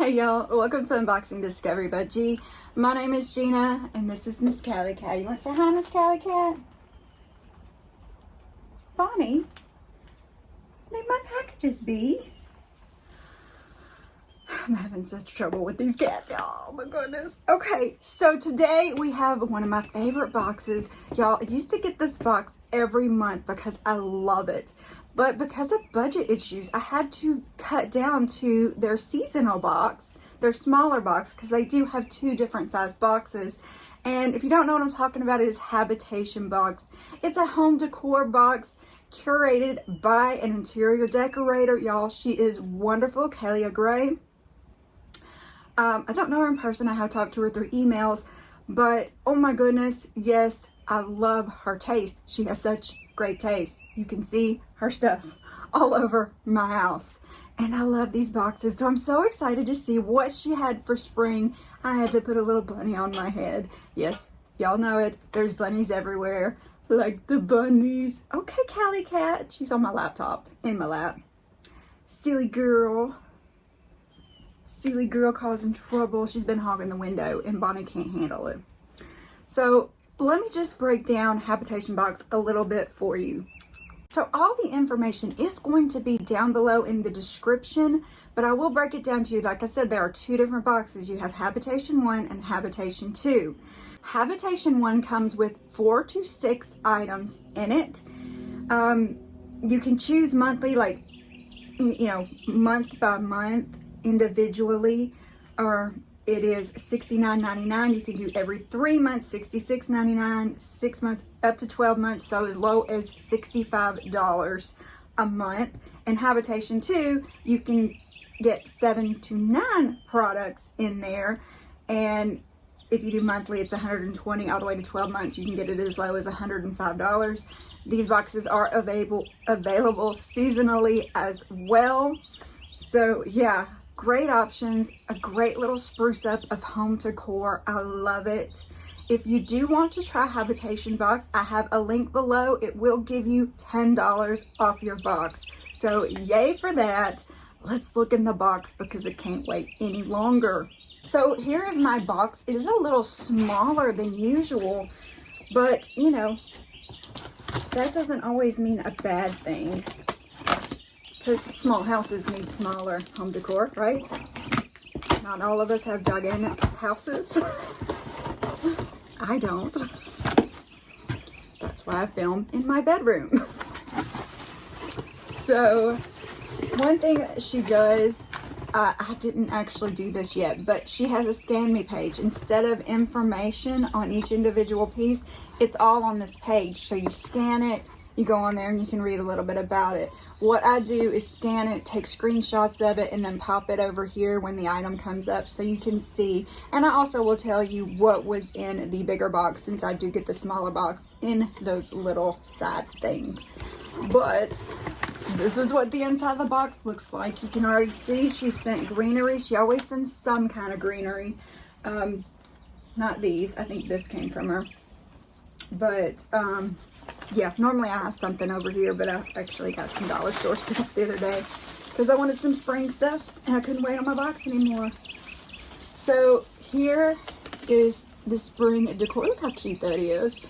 Hey y'all, welcome to Unboxing Discovery by G. My name is Gina, and this is Miss Cali Cat. You want to say hi, Miss Cali Cat? Bonnie, leave my packages be. I'm having such trouble with these cats, y'all. Oh my goodness. Okay, so today we have one of my favorite boxes. Y'all, I used to get this box every month because I love it. But because of budget issues, I had to cut down to their seasonal box, their smaller box, because they do have two different size boxes. And if you don't know what I'm talking about, it is Habitation Box. It's a home decor box curated by an interior decorator. Y'all, she is wonderful, Kalia Gray. I don't know her in person. I have talked to her through emails, but oh my goodness, yes, I love her taste. She has such great taste. You can see her stuff all over my house, and I love these boxes. So I'm so excited to see what she had for spring. I had to put a little bunny on my head. Yes, y'all know it. There's bunnies everywhere, like the bunnies. Okay, Callie Cat. She's on my laptop, in my lap. Silly girl. Silly girl causing trouble. She's been hogging the window, and Bonnie can't handle it. So let me just break down Habitation Box a little bit for you. So all the information is going to be down below in the description, but I will break it down to you. Like I said, there are two different boxes. You have Habitation 1 and Habitation 2. Habitation 1 comes with 4 to 6 items in it. You can choose monthly, like, you know, month by month individually, or it is $69.99. You can do every 3 months, $66.99, 6 months, up to 12 months, so as low as $65 a month. And Habitation 2, you can get 7 to 9 products in there, and if you do monthly, it's $120. All the way to 12 months, you can get it as low as $105. These boxes are available seasonally as well. So yeah, great options, a great little spruce up of home decor. I love it. If you do want to try Habitation Box, I have a link below. It will give you $10 off your box. So yay for that. Let's look in the box because I can't wait any longer. So here is my box. It is a little smaller than usual, but you know, that doesn't always mean a bad thing, because small houses need smaller home decor, right? Not all of us have gigantic houses. I don't. That's why I film in my bedroom. So one thing that she does, I didn't actually do this yet, but she has a scan me page. Instead of information on each individual piece, it's all on this page. So you scan it, you go on there, and you can read a little bit about it. What I do is scan it, take screenshots of it, and then pop it over here when the item comes up so you can see. And I also will tell you what was in the bigger box, since I do get the smaller box in those little side things. But this is what the inside of the box looks like. You can already see she sent greenery. She always sends some kind of greenery. Not these. I think this came from her. But yeah, normally I have something over here, but I actually got some dollar store stuff the other day because I wanted some spring stuff and I couldn't wait on my box anymore. So here is the spring decor. Look how cute that is.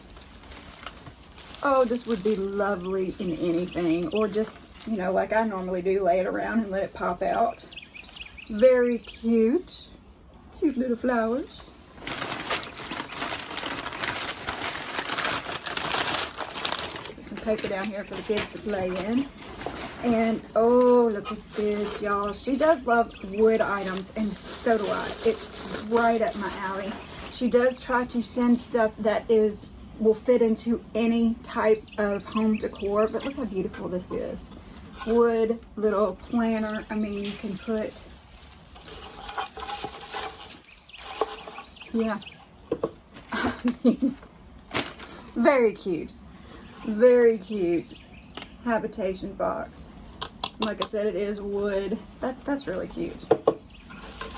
Oh, this would be lovely in anything, or just, you know, like I normally do, lay it around and let it pop out. Very cute. Cute little flowers. Paper down here for the kids to play in. And oh, look at this, y'all. She does love wood items, and so do I. It's right up my alley. She does try to send stuff that will fit into any type of home decor, but look how beautiful this is. Wood little planner. I mean, you can put, yeah. Very cute. Very cute Habitation Box. Like I said, it is wood. That's really cute.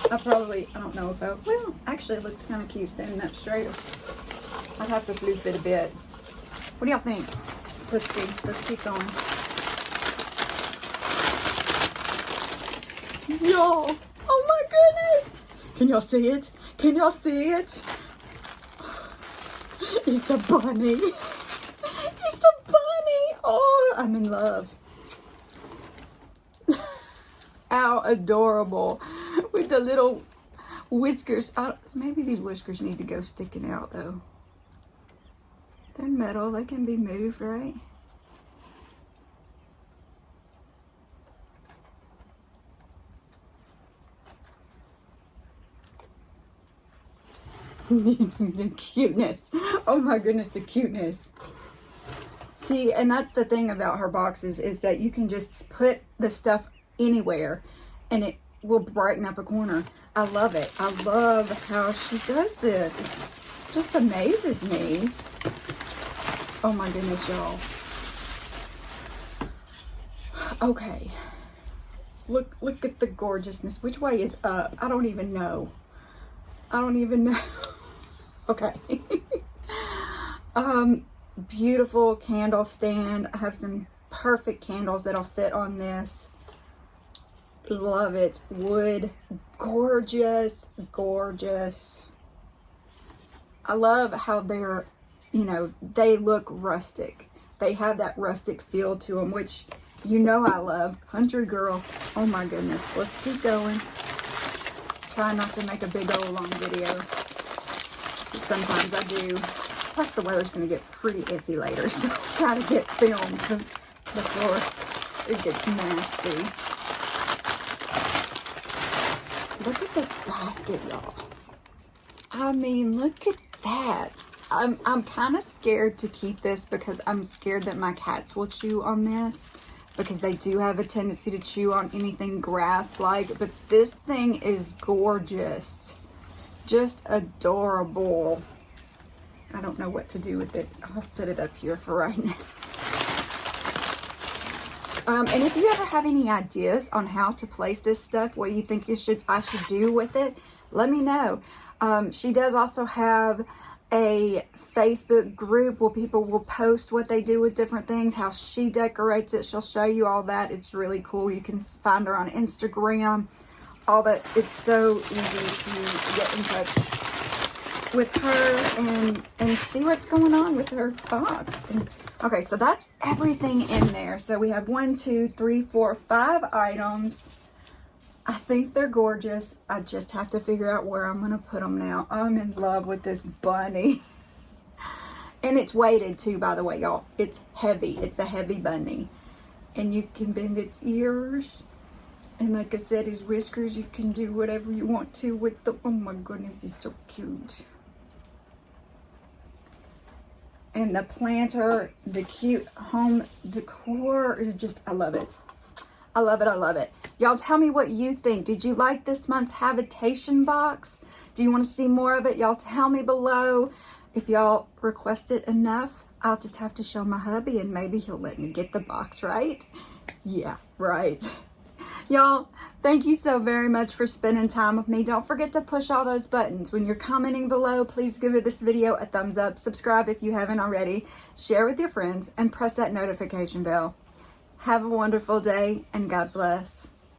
I don't know if well, actually it looks kind of cute standing up straighter. I'd have to floof it a bit. What do y'all think? Let's see. Let's keep going. Y'all, oh my goodness. Can y'all see it? Can y'all see it? It's a bunny. It's a bunny. Oh, I'm in love. How adorable. With the little whiskers. Maybe these whiskers need to go sticking out though. They're metal. They can be moved, right? The cuteness. Oh my goodness, the cuteness. See, and that's the thing about her boxes is that you can just put the stuff anywhere and it will brighten up a corner. I love it. I love how she does this. It just amazes me. Oh my goodness, y'all. Okay. Look at the gorgeousness. Which way is up? I don't even know. I don't even know. Okay. Beautiful candle stand. I have some perfect candles that'll fit on this. Love it. Wood. Gorgeous. Gorgeous. I love how they're, you know, they look rustic. They have that rustic feel to them, which you know I love. Country girl. Oh my goodness. Let's keep going. Try not to make a big old long video. Sometimes I do. Plus the weather's going to get pretty iffy later, so try to get filmed before it gets nasty. Look at this basket, y'all. I mean, look at that. I'm kind of scared to keep this because I'm scared that my cats will chew on this, because they do have a tendency to chew on anything grass-like. But this thing is gorgeous. Just adorable. I don't know what to do with it. I'll set it up here for right now. And if you ever have any ideas on how to place this stuff, what you think I should do with it, let me know. She does also have a Facebook group where people will post what they do with different things, how she decorates it. She'll show you all that. It's really cool. You can find her on Instagram. All that. It's so easy to get in touch with her and see what's going on with her box. And, okay, so that's everything in there. So we have 1, 2, 3, 4, 5 items. I think they're gorgeous. I just have to figure out where I'm going to put them now. I'm in love with this bunny. And it's weighted too, by the way, y'all. It's heavy. It's a heavy bunny. And you can bend its ears. And like I said, his whiskers, you can do whatever you want to with them. Oh my goodness, he's so cute. And the planter, the cute home decor is just, I love it. I love it. I love it. Y'all tell me what you think. Did you like this month's Habitation Box? Do you want to see more of it? Y'all tell me below. If y'all request it enough, I'll just have to show my hubby and maybe he'll let me get the box, right? Yeah, right. Y'all, thank you so very much for spending time with me. Don't forget to push all those buttons. When you're commenting below, please give this video a thumbs up. Subscribe if you haven't already. Share with your friends and press that notification bell. Have a wonderful day and God bless.